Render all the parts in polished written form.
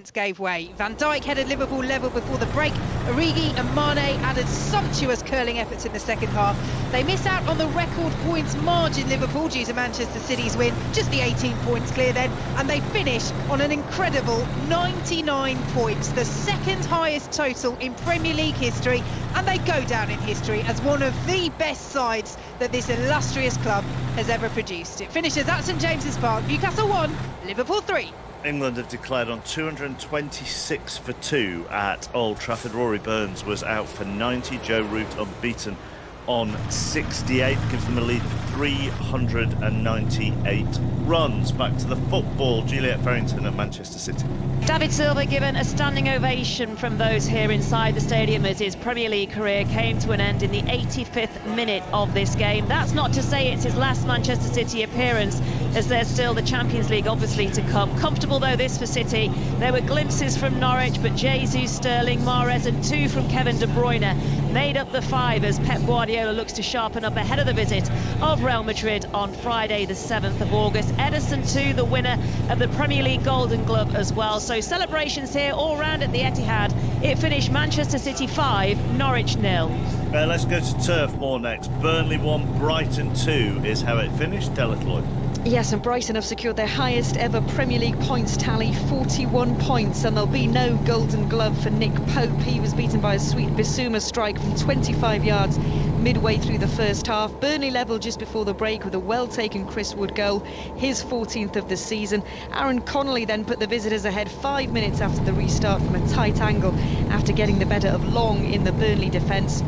defence gave way. Van Dijk headed Liverpool level before the break. Origi and Mane added sumptuous curling efforts in the second half. They miss out on the record points margin, Liverpool, due to Manchester City's win, just the 18 points clear then, and they finish on an incredible 99 points, the second highest total in Premier League history, and they go down in history as one of the best sides that this illustrious club has ever produced. It finishes at St James's Park, Newcastle 1, Liverpool 3. England have declared on 226 for 2 at Old Trafford. Rory Burns was out for 90. Joe Root unbeaten on 68, gives them a lead of 398 runs. Back to the football, Juliet Farrington at Manchester City. David Silva given a standing ovation from those here inside the stadium as his Premier League career came to an end in the 85th minute of this game. That's not to say it's his last Manchester City appearance, as there's still the Champions League obviously to come. Comfortable though this for City. There were glimpses from Norwich, but Jesus, Sterling, Mahrez and 2 from Kevin De Bruyne made up the 5 as Pep Guardiola looks to sharpen up ahead of the visit of Real Madrid on Friday the 7th of August. Ederson too, the winner of the Premier League Golden Glove as well. So celebrations here all round at the Etihad. It finished Manchester City 5, Norwich 0. Let's go to Turf Moor next. Burnley 1, Brighton 2 is how it finished. Delith Lloyd. Yes, and Brighton have secured their highest ever Premier League points tally, 41 points, and there'll be no Golden Glove for Nick Pope. He was beaten by a sweet Bissouma strike from 25 yards midway through the first half. Burnley level just before the break with a well-taken Chris Wood goal, his 14th of the season. Aaron Connolly then put the visitors ahead 5 minutes after the restart from a tight angle after getting the better of Long in the Burnley defence.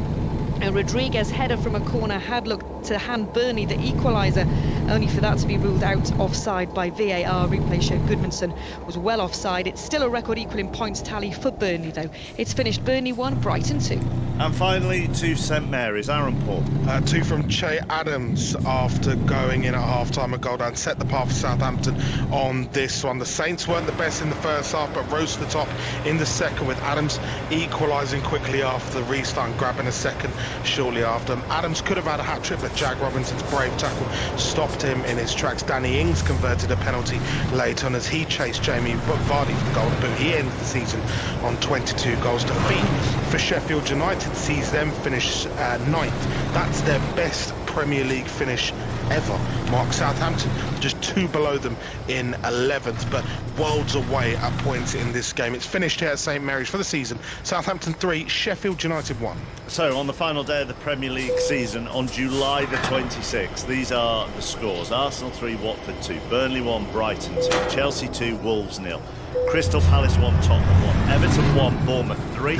A Rodriguez header from a corner had looked to hand Burnley the equaliser, only for that to be ruled out offside by VAR. Replay showed Goodmanson was well offside. It's still a record equaling points tally for Burnley though. It's finished Burnley 1, Brighton 2. And finally to St Mary's, Aaron Paul. 2 from Che Adams after going in at half-time. A goal down set the path for Southampton on this one. The Saints weren't the best in the first half, but rose to the top in the second, with Adams equalising quickly after the restart and grabbing a second shortly after. Adams could have had a hat-trick, but Jack Robinson's brave tackle stopped him in his tracks. Danny Ings converted a penalty late on as he chased Jamie Vardy for the Golden Boot. He ends the season on 22 goals. Defeat for Sheffield United sees them finish 9th. That's their best Premier League finish ever. Mark Southampton just 2 below them in 11th, but worlds away at points in this game. It's finished here at St Mary's for the season. Southampton 3, Sheffield United 1. So on the final day of the Premier League season, on July the 26th, these are the scores. Arsenal 3, Watford 2, Burnley 1, Brighton 2, Chelsea 2, Wolves 0, Crystal Palace 1, Tottenham 1, Everton 1, Bournemouth 3,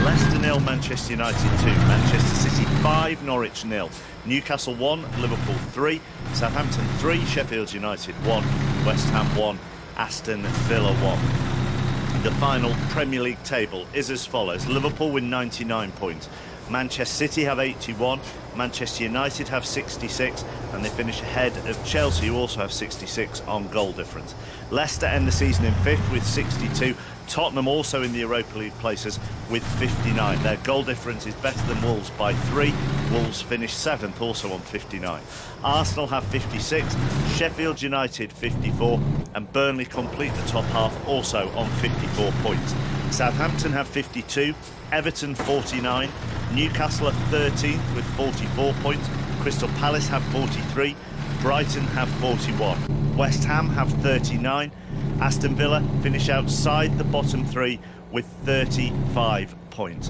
Leicester 0, Manchester United 2, Manchester City 5, Norwich 0, Newcastle 1, Liverpool 3, Southampton 3, Sheffield United 1, West Ham 1, Aston Villa 1. The final Premier League table is as follows. Liverpool with 99 points. Manchester City have 81, Manchester United have 66, and they finish ahead of Chelsea, who also have 66 on goal difference. Leicester end the season in 5th with 62. Tottenham also in the Europa League places with 59. Their goal difference is better than Wolves by 3. Wolves finish 7th, also on 59. Arsenal have 56, Sheffield United 54, and Burnley complete the top half also on 54 points. Southampton have 52, Everton 49, Newcastle are 13th with 44 points, Crystal Palace have 43, Brighton have 41, West Ham have 39, Aston Villa finish outside the bottom 3 with 35 points.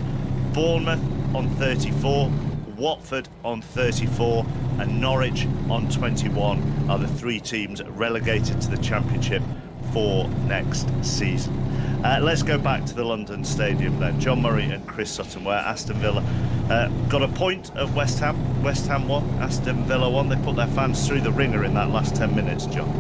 Bournemouth on 34, Watford on 34 and Norwich on 21 are the 3 teams relegated to the Championship for next season. Let's go back to the London Stadium then. John Murray and Chris Sutton, where Aston Villa got a point at West Ham. West Ham 1, Aston Villa 1. They put their fans through the ringer in that last 10 minutes, John.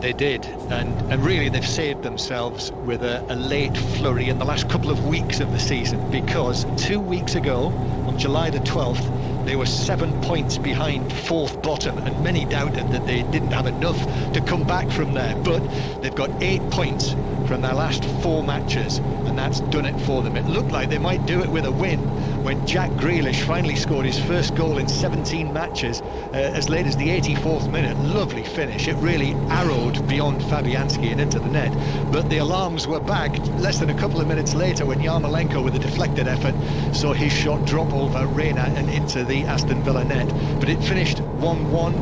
They did, and really they've saved themselves with a late flurry in the last couple of weeks of the season, because 2 weeks ago, on July the 12th, they were 7 points behind 4th bottom, and many doubted that they didn't have enough to come back from there. But they've got 8 points from from their last 4 matches, and that's done it for them. It looked like they might do it with a win when Jack Grealish finally scored his first goal in 17 matches as late as the 84th minute. Lovely finish. It really arrowed beyond Fabianski and into the net, but the alarms were back less than a couple of minutes later when Yarmolenko, with a deflected effort, saw his shot drop over Reina and into the Aston Villa net. But it finished 1-1,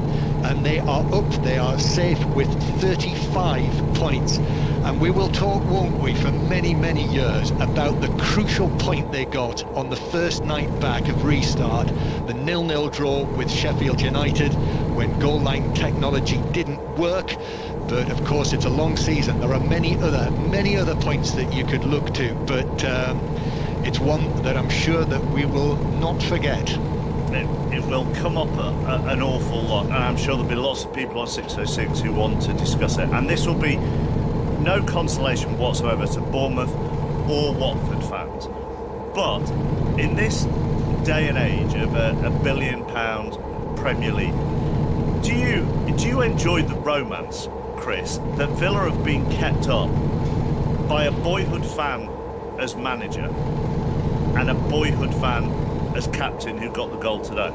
and they are up. They are safe with 35 points. And we will talk, won't we, for many, many years about the crucial point they got on the first night back of restart, the 0-0 draw with Sheffield United, when goal line technology didn't work. But of course, it's a long season. There are many other points that you could look to, but it's one that I'm sure that we will not forget. It will come up an awful lot, and I'm sure there'll be lots of people on 606 who want to discuss it, and this will be no consolation whatsoever to Bournemouth or Watford fans. But in this day and age of a £1 billion Premier League, do you enjoy the romance, Chris, that Villa have been kept up by a boyhood fan as manager and a boyhood fan as captain who got the goal today?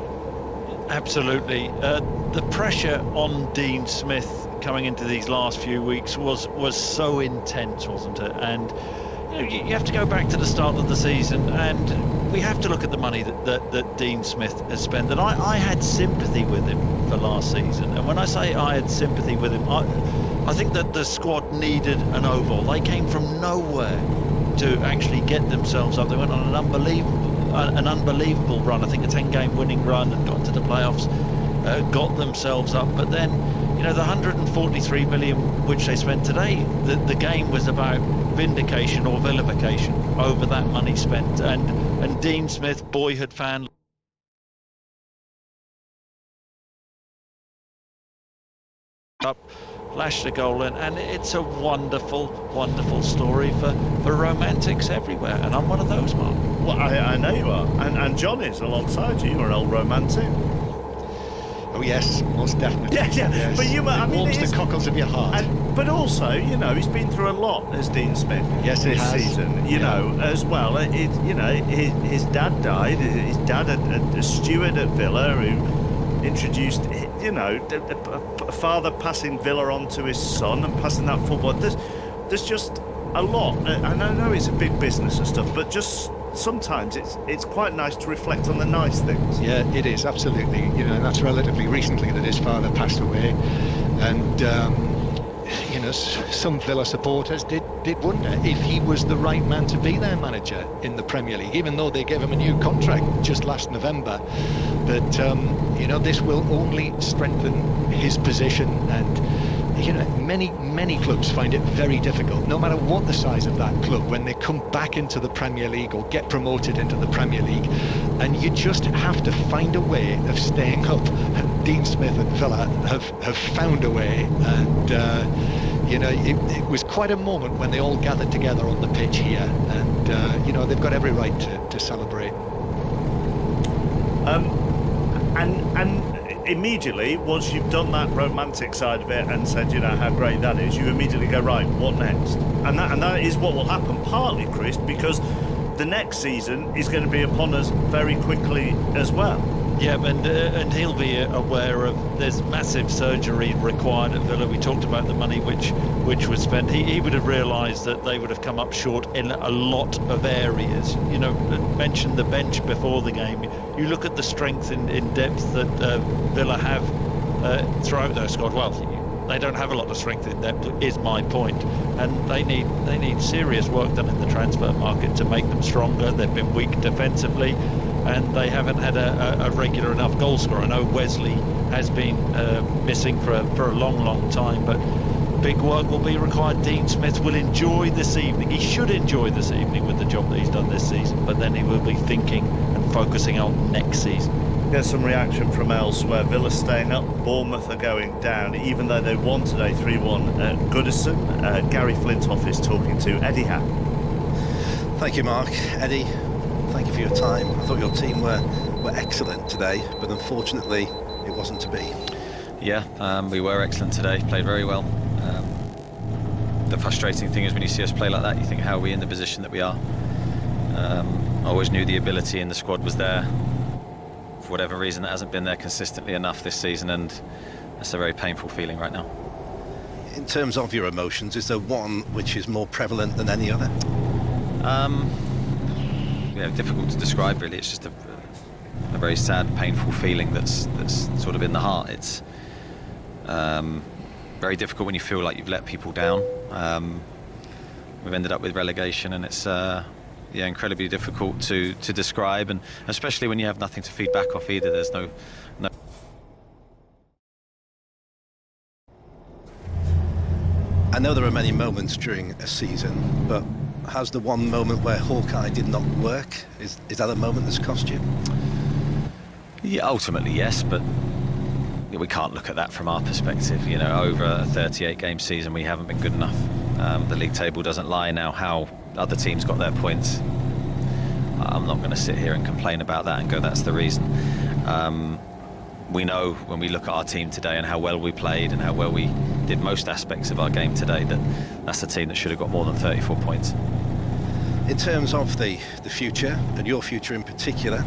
Absolutely. The pressure on Dean Smith coming into these last few weeks was so intense, wasn't it? And you have to go back to the start of the season, and we have to look at the money that Dean Smith has spent. And I had sympathy with him for last season. And when I say I had sympathy with him, I think that the squad needed an overhaul. They came from nowhere to actually get themselves up. They went on an unbelievable run. I think a 10-game winning run, and got to the playoffs, got themselves up. But then, the 143 million which they spent today, the game was about vindication or vilification over that money spent. And Dean Smith, boyhood fan, up, flashed a goal in, and it's a wonderful, wonderful story for romantics everywhere, and I'm one of those, Mark. Well, I know you are, and John is alongside you. You're an old romantic. Oh yes, most definitely. Yeah. Yes. But it warms the cockles of your heart. But also, he's been through a lot as Dean Smith. Yes, this season. As well. His dad died. His dad, a steward at Villa, who introduced, a father passing Villa on to his son and passing that football. There's just a lot. And I know it's a big business and stuff, but just sometimes it's quite nice to reflect on the nice things. Yeah, it is, absolutely. And that's relatively recently that his father passed away, and some Villa supporters did wonder if he was the right man to be their manager in the Premier League, even though they gave him a new contract just last November. But this will only strengthen his position, and many clubs find it very difficult, no matter what the size of that club, when they come back into the Premier League or get promoted into the Premier League, and you just have to find a way of staying up. And Dean Smith and Villa have found a way, and it was quite a moment when they all gathered together on the pitch here, and they've got every right to celebrate. And immediately, once you've done that romantic side of it and said, how great that is, you immediately go, right, what next? And that is what will happen, partly, Chris, because the next season is going to be upon us very quickly as well. Yeah, and he'll be aware of there's massive surgery required at Villa. We talked about the money which was spent. He would have realised that they would have come up short in a lot of areas. Mentioned the bench before the game. You look at the strength in depth that Villa have throughout their squad. Well, they don't have a lot of strength in depth, is my point, and they need serious work done in the transfer market to make them stronger. They've been weak defensively, and they haven't had a regular enough goal scorer. I know Wesley has been missing for a long time, but big work will be required. Dean Smith will enjoy this evening. He should enjoy this evening with the job that he's done this season, but then he will be thinking and focusing on next season. There's some reaction from elsewhere. Villa staying up, Bournemouth are going down, even though they won today 3-1 at Goodison. Gary Flintoff is talking to Eddie Howe. Thank you, Mark. Eddie, thank you for your time. I thought your team were excellent today, but unfortunately it wasn't to be. Yeah, we were excellent today, played very well. the frustrating thing is when you see us play like that, you think, how are we in the position that we are? I always knew the ability in the squad was there. For whatever reason, that hasn't been there consistently enough this season, and that's a very painful feeling right now. In terms of your emotions, is there one which is more prevalent than any other? Difficult to describe, really. It's just a very sad, painful feeling that's sort of in the heart. It's very difficult when you feel like you've let people down. We've ended up with relegation, and it's incredibly difficult to describe, and especially when you have nothing to feed back off either. There's no. I know there are many moments during a season, but has the one moment where Hawkeye did not work, is that a moment that's cost you? Yeah, ultimately yes, but we can't look at that from our perspective. Over a 38-game season, we haven't been good enough. The league table doesn't lie now how other teams got their points. I'm not going to sit here and complain about that and go, that's the reason. We know when we look at our team today and how well we played and how well we did most aspects of our game today, that's a team that should have got more than 34 points. In terms of the future, and your future in particular,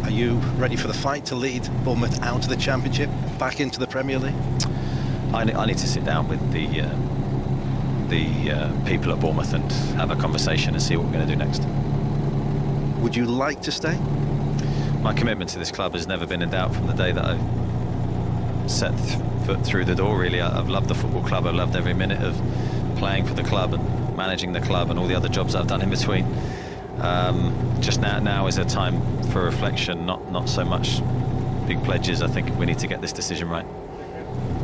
are you ready for the fight to lead Bournemouth out of the Championship, back into the Premier League? I need to sit down with the people at Bournemouth and have a conversation and see what we're going to do next. Would you like to stay? My commitment to this club has never been in doubt from the day that I set foot through the door, really. I've loved the football club. I've loved every minute of playing for the club and managing the club and all the other jobs I've done in between. Just now is a time for reflection, not so much big pledges. I think we need to get this decision right.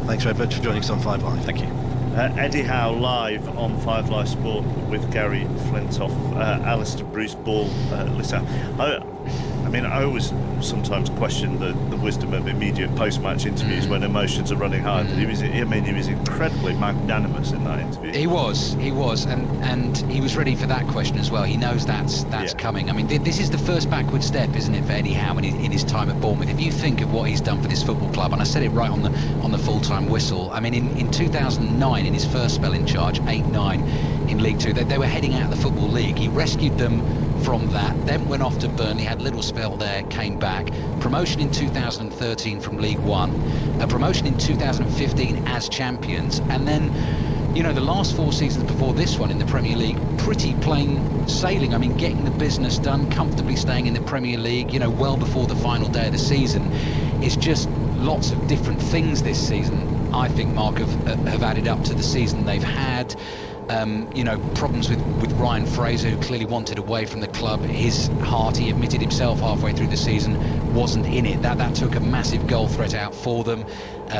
Thanks very much for joining us on 5 Live. Thank you. Eddie Howe live on 5 Live Sport with Gary Flintoff, Alistair Bruce Ball. Listen, I always sometimes question the wisdom of immediate post-match interviews when emotions are running high. But he was incredibly magnanimous in that interview. He was, and he was ready for that question as well. He knows that's coming. I mean, this is the first backward step, isn't it, for Eddie Howe in his time at Bournemouth? If you think of what he's done for this football club, and I said it right on the full-time whistle. I mean, in 2009, in his first spell in charge, 8-9 in League Two, they were heading out of the Football League. He rescued them from that, then went off to Burnley, had a little spell there, came back. Promotion in 2013 from League One, a promotion in 2015 as champions, and then, the last 4 seasons before this one in the Premier League, pretty plain sailing. I mean, getting the business done, comfortably staying in the Premier League, well before the final day of the season. It's just lots of different things this season, I think, Mark, have added up to the season they've had. Problems with Ryan Fraser, who clearly wanted away from the club. His heart, he admitted himself halfway through the season, wasn't in it. That took a massive goal threat out for them.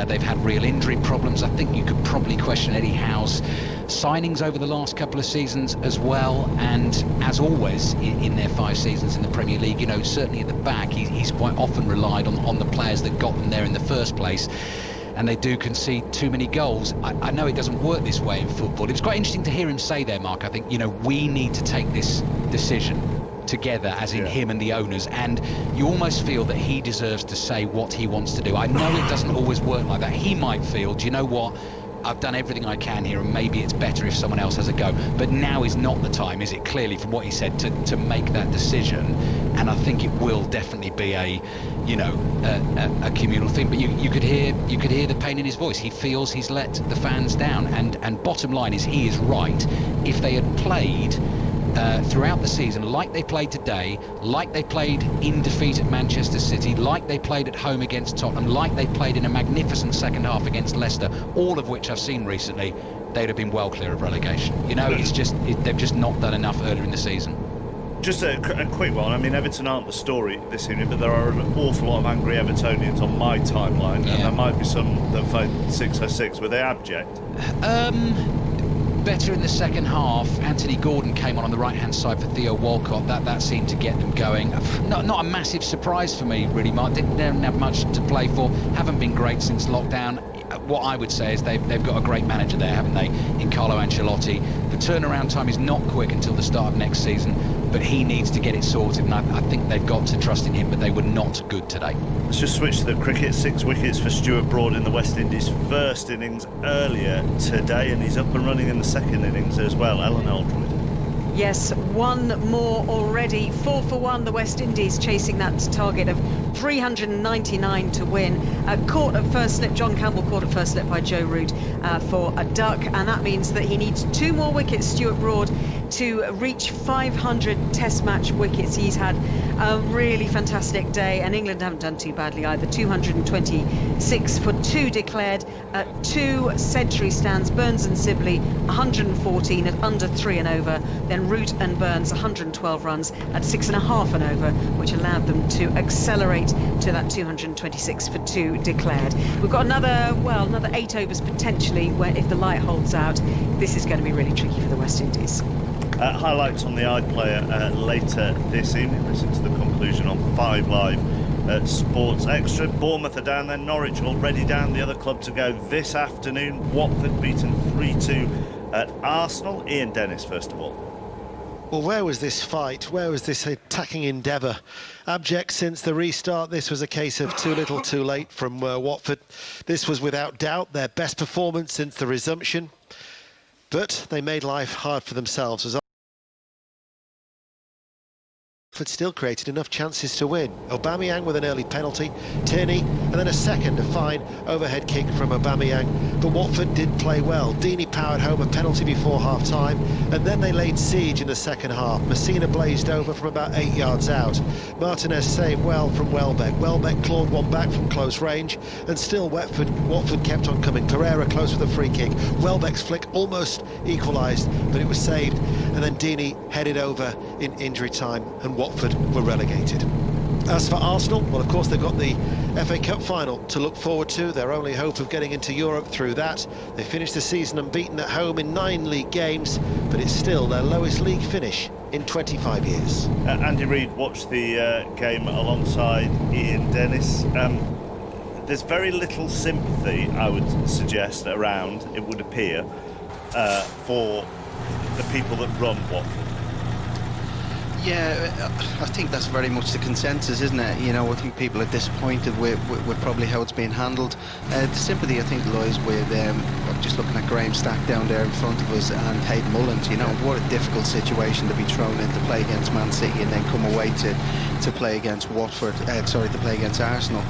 They've had real injury problems. I think you could probably question Eddie Howe's signings over the last couple of seasons as well. And as always in their 5 seasons in the Premier League, certainly at the back, he's quite often relied on the players that got them there in the first place. And they do concede too many goals. I know it doesn't work this way in football. It was quite interesting to hear him say there, Mark. I think, we need to take this decision together, as in him and the owners, and you almost feel that he deserves to say what he wants to do. I know it doesn't always work like that. He might feel, do you know what? I've done everything I can here, and maybe it's better if someone else has a go. But now is not the time, is it? Clearly, from what he said, to make that decision. And I think it will definitely be a communal thing. But you could hear the pain in his voice. He feels he's let the fans down. And bottom line is, he is right. If they had played throughout the season like they played today, like they played in defeat at Manchester City, like they played at home against Tottenham, like they played in a magnificent second half against Leicester, all of which I've seen recently, they'd have been well clear of relegation. It's just they've just not done enough earlier in the season. Just a quick one. I mean, Everton aren't the story this evening, but there are an awful lot of angry Evertonians on my timeline, and there might be some that phoned 606. Were they abject? Better in the second half. Anthony Gordon came on the right-hand side for Theo Walcott. That seemed to get them going. Not a massive surprise for me, really, Mark. Didn't have much to play for. Haven't been great since lockdown. What I would say is they've got a great manager there, haven't they, in Carlo Ancelotti. The turnaround time is not quick until the start of next season, but he needs to get it sorted, and I think they've got to trust in him, but they were not good today. Let's just switch to the cricket. 6 wickets for Stuart Broad in the West Indies first innings earlier today, and he's up and running in the second innings as well. Ellen Aldroyd. Yes, one more already. 4 for 1, the West Indies chasing that target of 399 to win. Caught at first slip, John Campbell caught at first slip by Joe Root for a duck, and that means that he needs 2 more wickets, Stuart Broad, to reach 500 test match wickets. He's had a really fantastic day, and England haven't done too badly either. 226 for 2 declared, 2 century stands, Burns and Sibley 114 at under 3 and over, then Root and Burns 112 runs at 6.5 and over, which allowed them to accelerate to that 226 for 2 declared. We've got another 8 overs potentially, where if the light holds out, this is going to be really tricky for the West Indies. Highlights on the iPlayer later this evening. Listen to the conclusion on 5 Live at Sports Extra. Bournemouth are down there, Norwich already down, the other club to go this afternoon. Watford beaten 3-2 at Arsenal. Ian Dennis, first of all. Well, where was this fight? Where was this attacking endeavour? Abject since the restart. This was a case of too little too late from Watford. This was without doubt their best performance since the resumption, but they made life hard for themselves as Watford still created enough chances to win. Aubameyang with an early penalty, Tierney, and then a second, a fine overhead kick from Aubameyang. But Watford did play well. Deeney powered home a penalty before half-time, and then they laid siege in the second half. Messina blazed over from about 8 yards out. Martinez saved well from Welbeck. Welbeck clawed one back from close range, and still Watford kept on coming. Pereira close with a free kick. Welbeck's flick almost equalised, but it was saved, and then Deeney headed over in injury time, and Watford were relegated. As for Arsenal, well, of course, they've got the FA Cup final to look forward to. Their only hope of getting into Europe through that. They finished the season unbeaten at home in 9 league games, but it's still their lowest league finish in 25 years. Andy Reid watched the game alongside Ian Dennis. There's very little sympathy, I would suggest, around, it would appear, for the people that run Watford. Yeah, I think that's very much the consensus, isn't it? You know, I think people are disappointed with probably how it's being handled. The sympathy, I think, lies with just looking at Graham Stack down there in front of us and Hayden Mullins. You know, what a difficult situation to be thrown in to play against Man City and then come away to play against Watford. To play against Arsenal.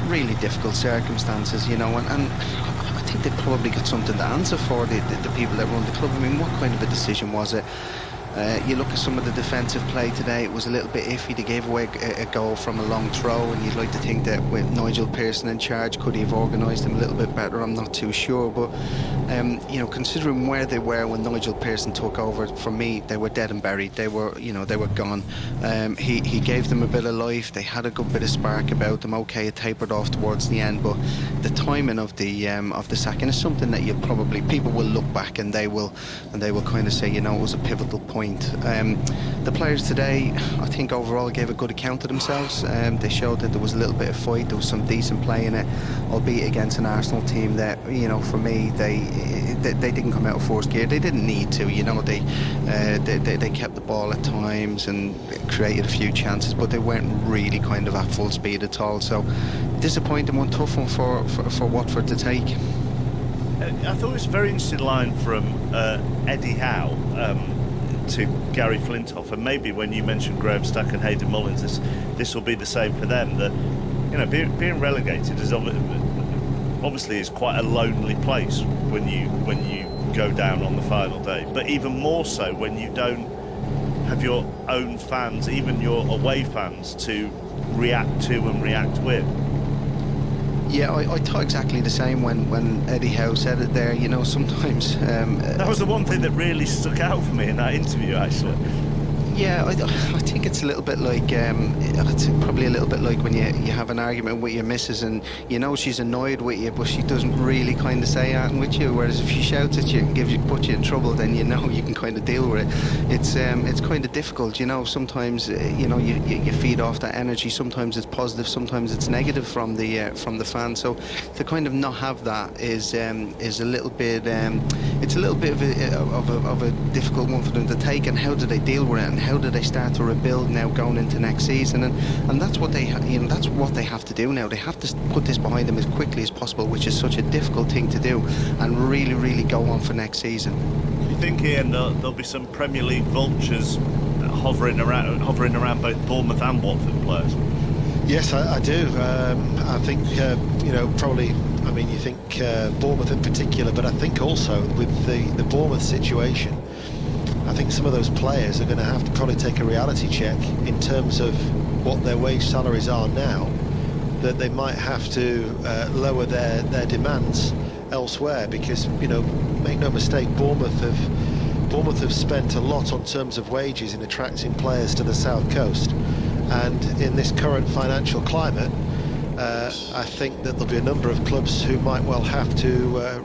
Really difficult circumstances, you know, and I think they've probably got something to answer for, the people that run the club. I mean, what kind of a decision was it? You look at some of the defensive play today, it was a little bit iffy. They gave away a goal from a long throw, and you'd like to think that with Nigel Pearson in charge, could he have organised them a little bit better? I'm not too sure, but you know, considering where they were when Nigel Pearson took over, for me, they were dead and buried. They were, you know, they were gone. He gave them a bit of life. They had a good bit of spark about them. Okay, it tapered off towards the end, but the timing of the sacking is something that people will look back and they will kind of say, you know, it was a pivotal point. The players today, I think overall gave a good account of themselves. They showed that there was a little bit of fight, there was some decent play in it, albeit against an Arsenal team that, you know, for me, they didn't come out of fourth gear. They didn't need to, you know. They kept the ball at times and created a few chances, but they weren't really kind of at full speed at all. So disappointing one, tough one for Watford to take. I thought it was a very interesting line from Eddie Howe to Gary Flintoff, and maybe when you mentioned Graham Stack and Hayden Mullins, this will be the same for them. That, you know, being relegated is obviously is quite a lonely place when you go down on the final day, but even more so when you don't have your own fans, even your away fans, to react to and react with. Yeah, I thought exactly the same when Eddie Howe said it there. You know, sometimes... that was the one thing that really stuck out for me in that interview, actually. Yeah, I think it's a little bit like it's probably a little bit like when you have an argument with your missus and you know she's annoyed with you, but she doesn't really kind of say anything with you. Whereas if she shouts at you and put you in trouble, then you know you can kind of deal with it. It's kind of difficult, you know. Sometimes you know you feed off that energy. Sometimes it's positive, sometimes it's negative from the fans. So to kind of not have that is a little bit it's a little bit of a difficult one for them to take. And how do they deal with it? And how do they start to rebuild now going into next season? And that's what that's what they have to do now. They have to put this behind them as quickly as possible, which is such a difficult thing to do, and really go on for next season. You think, Ian, there'll be some Premier League vultures hovering around both Bournemouth and Watford players? Yes, I do. I think you know, probably. I mean, you think Bournemouth in particular, but I think also with the Bournemouth situation, I think some of those players are going to have to probably take a reality check in terms of what their wage salaries are now, that they might have to lower their demands elsewhere, because, you know, make no mistake, Bournemouth have spent a lot on terms of wages in attracting players to the South Coast, and in this current financial climate, I think that there'll be a number of clubs who might well have to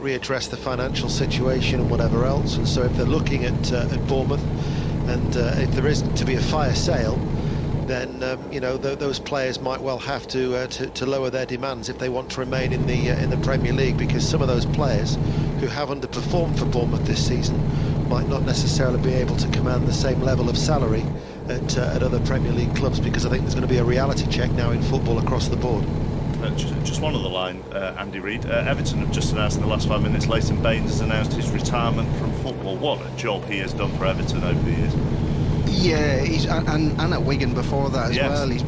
readdress the financial situation and whatever else. And so if they're looking at Bournemouth, and if there is to be a fire sale, then you know, those players might well have to lower their demands if they want to remain in the Premier League, because some of those players who have underperformed for Bournemouth this season might not necessarily be able to command the same level of salary at other Premier League clubs, because I think there's going to be a reality check now in football across the board. Just one other line, Andy Reid. Everton have just announced in the last 5 minutes, Leighton Baines has announced his retirement from football. What a job he has done for Everton over the years. Yeah, and at Wigan before that as yes. well. He's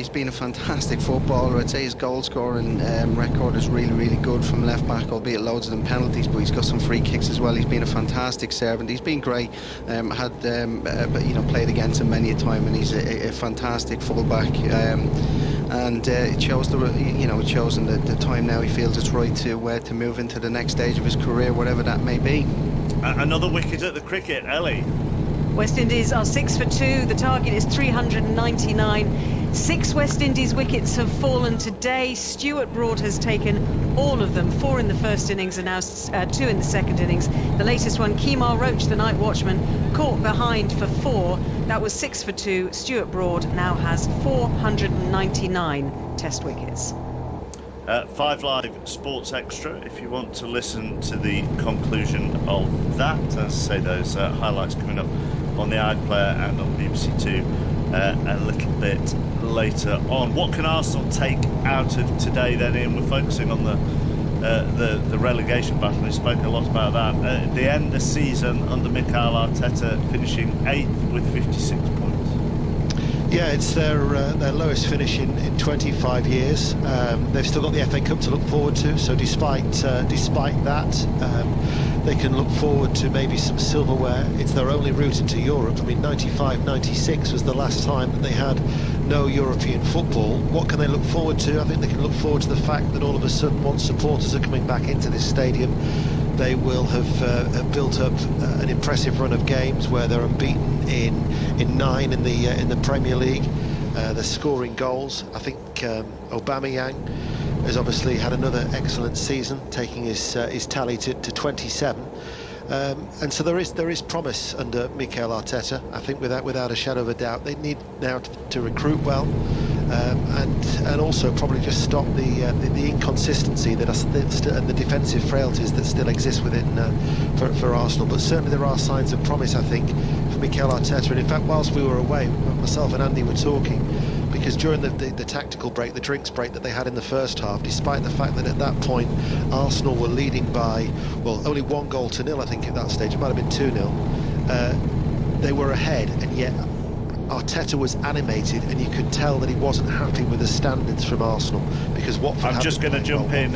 been a fantastic footballer. I'd say his goal scoring record is really good from left back, albeit loads of them penalties, but he's got some free kicks as well. He's been a fantastic servant. He's been great. You know, played against him many a time, and he's a fantastic fullback. And it shows in the time now he feels it's right to move into the next stage of his career, whatever that may be. Another wicket at the cricket, Ellie. West Indies are 6 for 2. The target is 399. 6 West Indies wickets have fallen today. Stuart Broad has taken all of them. 4 in the first innings and now 2 in the second innings. The latest one, Kemar Roach, the night watchman, caught behind for 4. That was 6 for 2. Stuart Broad now has 499 test wickets. 5 Live Sports Extra, if you want to listen to the conclusion of that. As I say, those highlights coming up on the iPlayer and on BBC Two a little bit later on. What can Arsenal take out of today then, Ian? We're focusing on the relegation battle. We spoke a lot about that. At the end of the season under Mikel Arteta, finishing 8th with 56 points. Yeah, it's their lowest finish in 25 years. They've still got the FA Cup to look forward to, so despite that, they can look forward to maybe some silverware. It's their only route into Europe. I mean, 95-96 was the last time that they had no European football. What can they look forward to? I think they can look forward to the fact that all of a sudden, once supporters are coming back into this stadium, they will have built up an impressive run of games where they're unbeaten in 9 in the Premier League. They're scoring goals. I think Aubameyang has obviously had another excellent season, taking his tally to 27. And so there is promise under Mikel Arteta. I think without a shadow of a doubt, they need now to recruit well, and also probably just stop the inconsistency and the defensive frailties that still exist within for Arsenal. But certainly there are signs of promise, I think, for Mikel Arteta. And in fact, whilst we were away, myself and Andy were talking, because during the tactical break, the drinks break that they had in the first half, despite the fact that at that point Arsenal were leading by, well, only 1-0, I think at that stage, it might have been 2-0, they were ahead, and yet Arteta was animated, and you could tell that he wasn't happy with the standards from Arsenal, because Watford. I'm just going to jump in,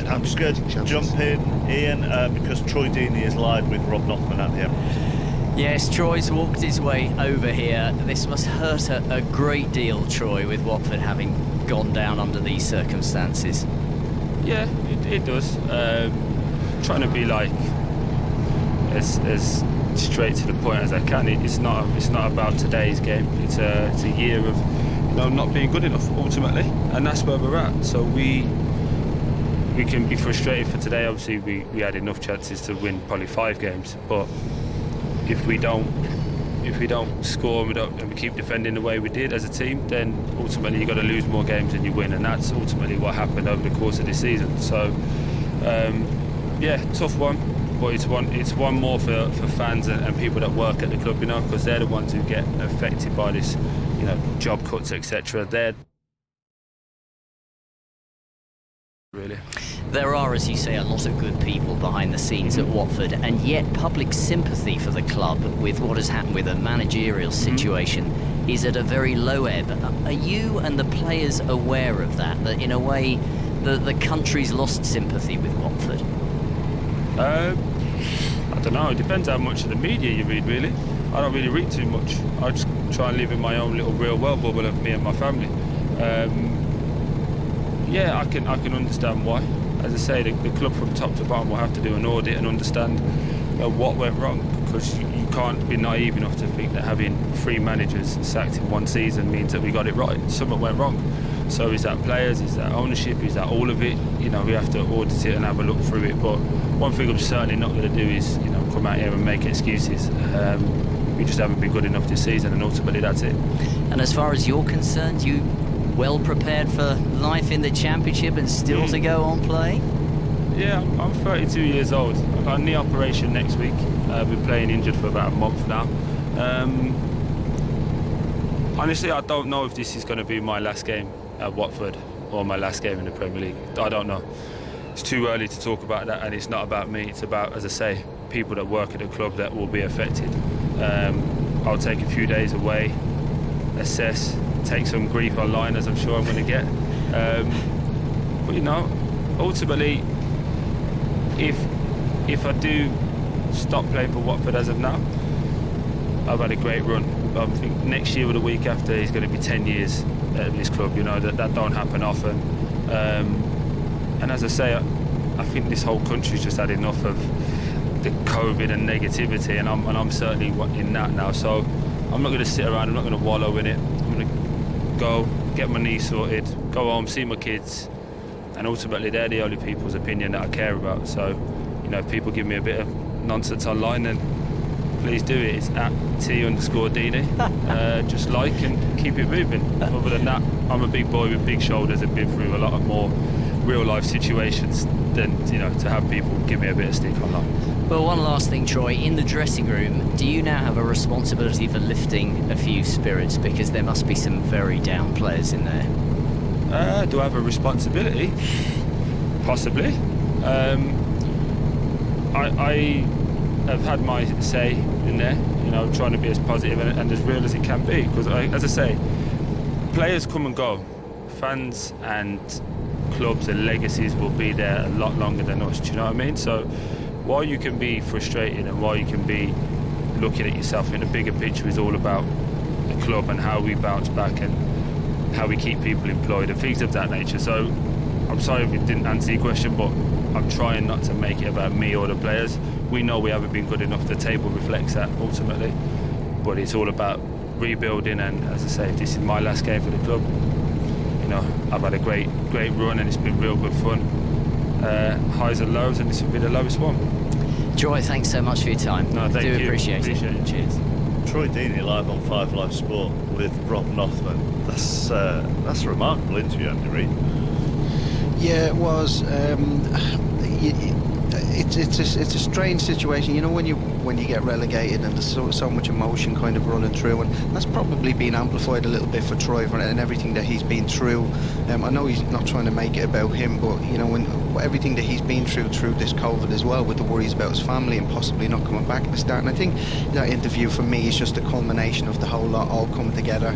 Ian, because Troy Deeney is live with Rob Nothman at the end. Yes, Troy's walked his way over here. This must hurt a great deal, Troy, with Watford having gone down under these circumstances. Yeah, it does. Trying to be like as straight to the point as I can. It's not about today's game. It's a year of not being good enough ultimately, and that's where we're at. So we can be frustrated for today. Obviously, we had enough chances to win probably 5 games, but if we don't score and we keep defending the way we did as a team, then ultimately you've got to lose more games than you win, and that's ultimately what happened over the course of this season. So tough one, but it's one more for fans and people that work at the club, because they're the ones who get affected by this, job cuts, etc. They're really. There are, as you say, a lot of good people behind the scenes at Watford, and yet public sympathy for the club with what has happened with a managerial situation is at a very low ebb. Are you and the players aware of that in a way the country's lost sympathy with Watford? I don't know, it depends how much of the media you read, really. I don't really read too much. I just try and live in my own little real world bubble of me and my family. I can understand why. As I say, the club from top to bottom will have to do an audit and understand what went wrong, because you can't be naive enough to think that having 3 managers sacked in one season means that we got it right. Something went wrong. So is that players, is that ownership, is that all of it? We have to audit it and have a look through it. But one thing I'm certainly not going to do is come out here and make excuses. We just haven't been good enough this season, and ultimately that's it. And as far as you're concerned, you well prepared for life in the Championship and still to go on playing? Yeah, I'm 32 years old. I've got a knee operation next week. I've been playing injured for about a month now. Honestly, I don't know if this is going to be my last game at Watford or my last game in the Premier League. I don't know. It's too early to talk about that, and it's not about me. It's about, as I say, people that work at the club that will be affected. I'll take a few days away, assess, take some grief online, as I'm sure I'm going to get. But ultimately, if I do stop playing for Watford as of now, I've had a great run. I think next year or the week after is going to be 10 years at this club. That don't happen often. And as I say, I think this whole country's just had enough of the COVID and negativity, and I'm certainly in that now. So I'm not going to sit around. I'm not going to wallow in it. I'm going to go get my knee sorted, go home, see my kids, and ultimately they're the only people's opinion that I care about. So if people give me a bit of nonsense online, then please do it. It's at T_Deeney. Just like and keep it moving. Other than that, I'm a big boy with big shoulders and been through a lot of more real life situations than to have people give me a bit of stick online. Well, one last thing, Troy. In the dressing room, do you now have a responsibility for lifting a few spirits, because there must be some very down players in there? Do I have a responsibility? Possibly. I have had my say in there, trying to be as positive and as real as it can be, because as I say, players come and go, fans and clubs and legacies will be there a lot longer than us, do you know what I mean? So while you can be frustrated and while you can be looking at yourself in a bigger picture, is all about the club and how we bounce back and how we keep people employed and things of that nature. So I'm sorry if it didn't answer your question, but I'm trying not to make it about me or the players. We know we haven't been good enough. The table reflects that ultimately, but it's all about rebuilding. And as I say, if this is my last game for the club, I've had a great run and it's been real good fun. Highs and lows, and this will be the lowest one. Troy, thanks so much for your time. No, thank you. Appreciate it. Cheers. Troy Deeney live on 5 Live Sport with Rob Nothman. That's a remarkable interview, Andy Reid. Yeah, it was. It's a strange situation, when you get relegated and there's so much emotion kind of running through, and that's probably been amplified a little bit for Troy and everything that he's been through. I know he's not trying to make it about him, but when everything that he's been through this COVID as well, with the worries about his family and possibly not coming back at the start. And I think that interview for me is just a culmination of the whole lot all coming together.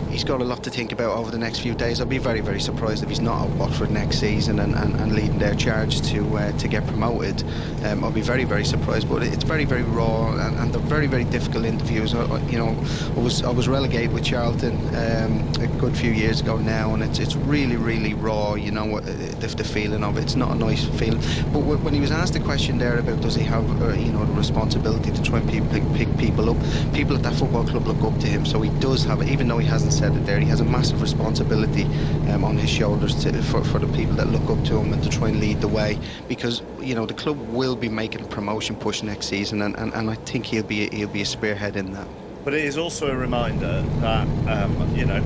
He's got a lot to think about over the next few days. I'd be very, very surprised if he's not at Watford next season and leading their charge to get promoted. I'll be very, very surprised. But it's very, very raw, and the very, very difficult interviews. You know, I was relegated with Charlton a good few years ago now, and it's really, really raw. You know, the feeling of it. It's not a nice feeling. But when he was asked the question there about does he have you know, the responsibility to try and pick people up, people at that football club look up to him. So he does have, even though he hasn't said it there, he has a massive responsibility on his shoulders for the people that look up to him and to try and lead the way, because you know the club will be making a promotion push next season, and I think he'll be a spearhead in that. But it is also a reminder that, you know,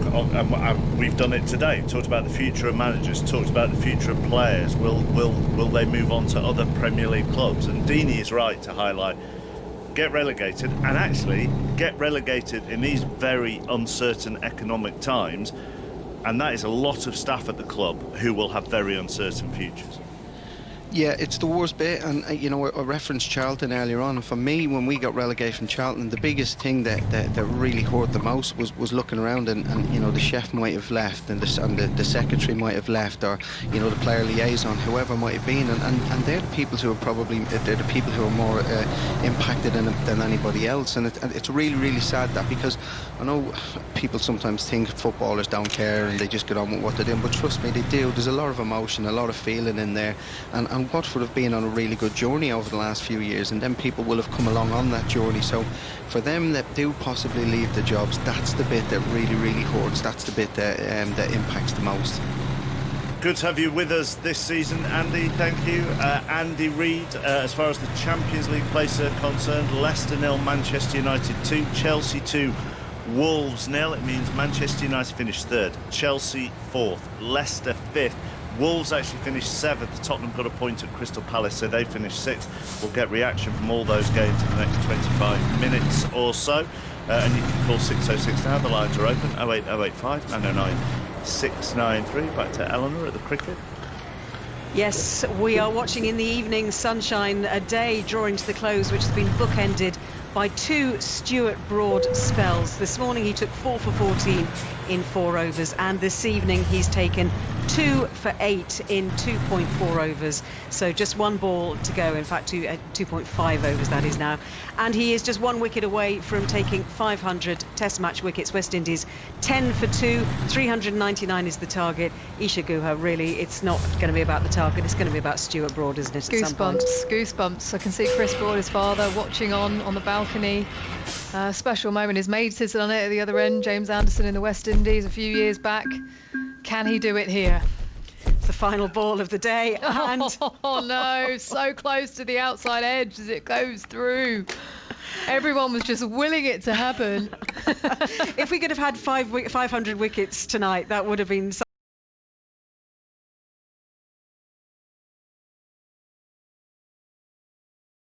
we've done it today. Talked about the future of managers, talked about the future of players. Will they move on to other Premier League clubs? And Deeney is right to highlight, get relegated, and actually get relegated in these very uncertain economic times. And that is a lot of staff at the club who will have very uncertain futures. Yeah, it's the worst bit, and you know, I referenced Charlton earlier on. And for me, when we got relegated from Charlton, the biggest thing that really hurt the most was looking around, and you know, the chef might have left, and the secretary might have left, or you know, the player liaison, whoever might have been, and they're the people who are probably they're the people who are more impacted than anybody else, and it's really, really sad that, because I know people sometimes think footballers don't care and they just get on with what they're doing, but trust me, they do. There's a lot of emotion, a lot of feeling in there, and Watford have been on a really good journey over the last few years, and then people will have come along on that journey. So for them that do possibly leave the jobs, that's the bit that really, really hurts. That's the bit that impacts the most. Good to have you with us this season, Andy. Thank you. Andy Reid, as far as the Champions League place are concerned, Leicester 0, Manchester United 2, Chelsea 2, Wolves 0. It means Manchester United finished 3rd, Chelsea 4th, Leicester 5th. Wolves actually finished 7th. Tottenham got a point at Crystal Palace, so they finished 6th. We'll get reaction from all those games in the next 25 minutes or so. And you can call 606 now. The lines are open. 08085 909 693. Back to Eleanor at the cricket. Yes, we are watching in the evening sunshine, a day drawing to the close, which has been bookended by 2 Stuart Broad spells. This morning he took 4 for 14 in 4 overs, and this evening he's taken 2 for 8 in 2.4 overs. So just 1 ball to go, in fact 2.5 overs that is now. And he is just 1 wicket away from taking 500 test match wickets. West Indies 10 for 2, 399 is the target. Isha Guha, really, it's not going to be about the target, it's going to be about Stuart Broad, isn't it? Goosebumps. I can see Chris Broad, his father, watching on the balcony. Special moment. His mate sits on it at the other end, James Anderson in the West Indies a few years back. Can he do it here? It's the final ball of the day, and oh no, so close to the outside edge as it goes through. Everyone was just willing it to happen. If we could have had 500 wickets tonight, that would have been